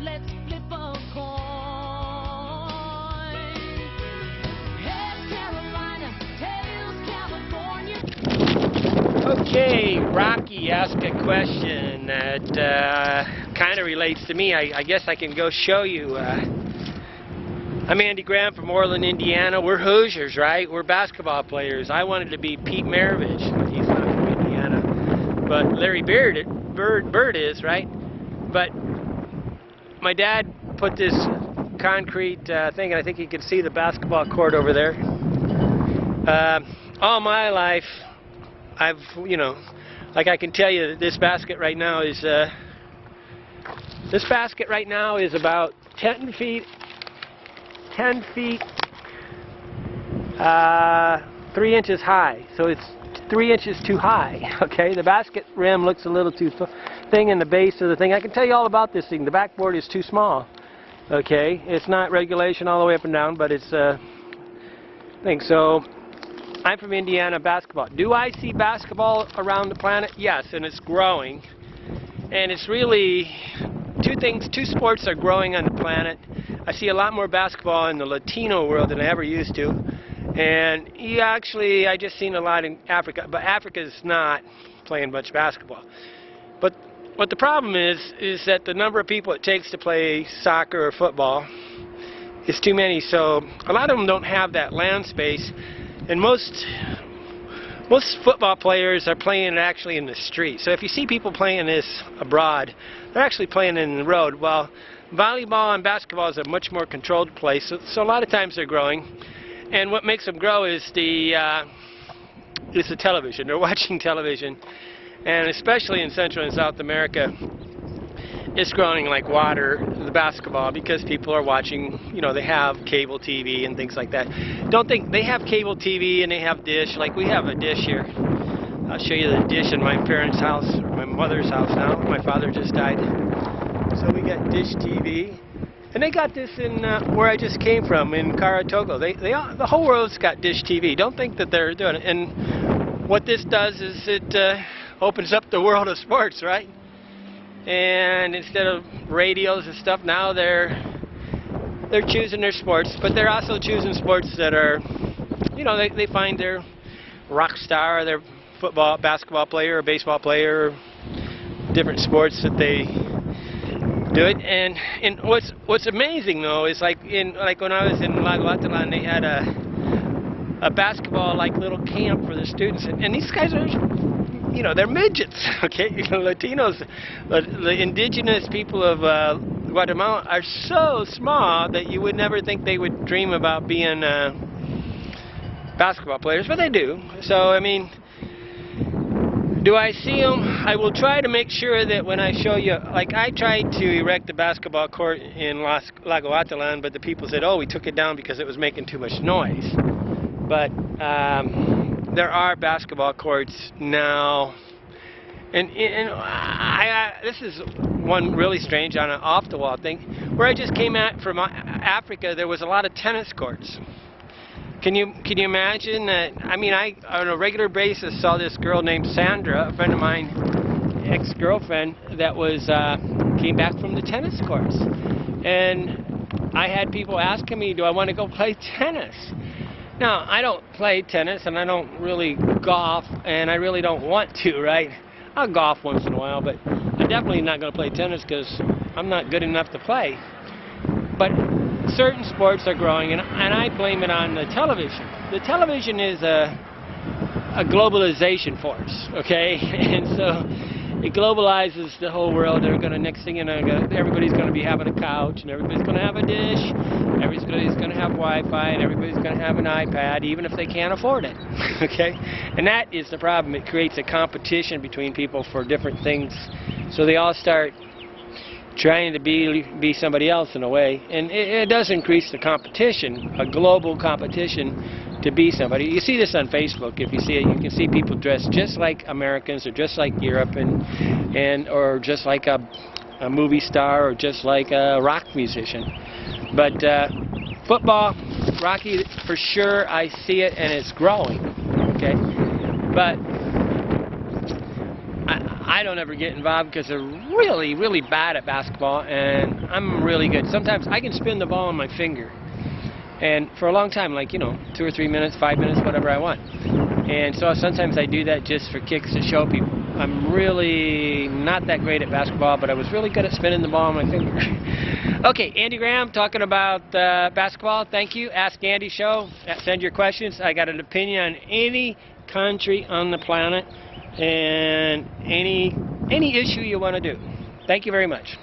let's flip a coin. Head Carolina, tails California. Okay, Rocky asked a question that kind of relates to me. I guess I can go show you. I'm Andy Graham from Orland, Indiana. We're Hoosiers, right? We're basketball players. I wanted to be Pete Maravich. He's not from Indiana. But Larry Bird is, right? But my dad put this concrete thing, and I think you can see the basketball court over there. All my life, I've, like I can tell you that this basket right now is about 10 feet 3 inches high. So it's 3 inches too high. Okay, the basket rim looks a little too thing in the base of the thing. I can tell you all about this thing. The backboard is too small. Okay, it's not regulation all the way up and down, but it's thing. So I'm from Indiana. Basketball. Do I see basketball around the planet? Yes, and it's growing. And it's really two sports are growing on the planet. I see a lot more basketball in the Latino world than I ever used to. And I just seen a lot in Africa, but Africa's not playing much basketball. But what the problem is that the number of people it takes to play soccer or football is too many. So a lot of them don't have that land space, and most football players are playing actually in the street. So if you see people playing this abroad, they're actually playing in the road. Well, volleyball and basketball is a much more controlled place, so a lot of times they're growing. And what makes them grow is the television. They're watching television, and especially in Central and South America, it's growing like water, the basketball, because people are watching, they have cable TV and things like that. Don't think they have cable TV and they have dish, like we have a dish here. I'll show you the dish in my parents' house, or my mother's house now. My father just died. So we got dish TV. And they got this in where I just came from, in Karatogo. The whole world's got dish TV. Don't think that they're doing it. And what this does is it opens up the world of sports, right? And instead of radios and stuff, now they're choosing their sports, but they're also choosing sports that are, they find their rock star, their football, basketball player, or baseball player, different sports that they do it. And what's amazing though is like when I was in Lago Atilan, they had a basketball little camp for the students, and these guys are, they're midgets. Okay, Latinos, the indigenous people of Guatemala are so small that you would never think they would dream about being basketball players, but they do. So I mean, do I see them? I will try to make sure that when I show you, like I tried to erect a basketball court in Lago Atilan, but the people said, oh, we took it down because it was making too much noise. But there are basketball courts now, and this is one really strange on an off-the-wall thing. Where I just came from Africa, there was a lot of tennis courts. Can you imagine that? I mean, I on a regular basis saw this girl named Sandra, a friend of mine, ex-girlfriend, that was came back from the tennis courts, and I had people asking me, do I want to go play tennis? Now, I don't play tennis, and I don't really golf, and I really don't want to, right? I'll golf once in a while, but I'm definitely not going to play tennis because I'm not good enough to play. But certain sports are growing, and I blame it on the television. The television is a globalization force, okay? And so it globalizes the whole world. They're going to, next thing you know, everybody's going to be having a couch, and everybody's going to have a dish, everybody's going to have Wi-Fi, and everybody's going to have an iPad, even if they can't afford it, okay? And that is the problem. It creates a competition between people for different things. So they all start trying to be somebody else in a way, and it does increase the competition, a global competition to be somebody. You see this on Facebook. If you see it, you can see people dressed just like Americans, or just like Europe, or just like a movie star, or just like a rock musician. But football, Rocky, for sure, I see it, and it's growing. Okay, but I don't ever get involved because they're really, really bad at basketball, and I'm really good. Sometimes I can spin the ball on my finger, and for a long time, like, 2 or 3 minutes, 5 minutes, whatever I want. And so sometimes I do that just for kicks to show people I'm really not that great at basketball, but I was really good at spinning the ball on my finger. Okay, Andy Graham talking about basketball. Thank you. Ask Andy show. Send your questions. I got an opinion on any country on the planet and any issue you want to do. Thank you very much.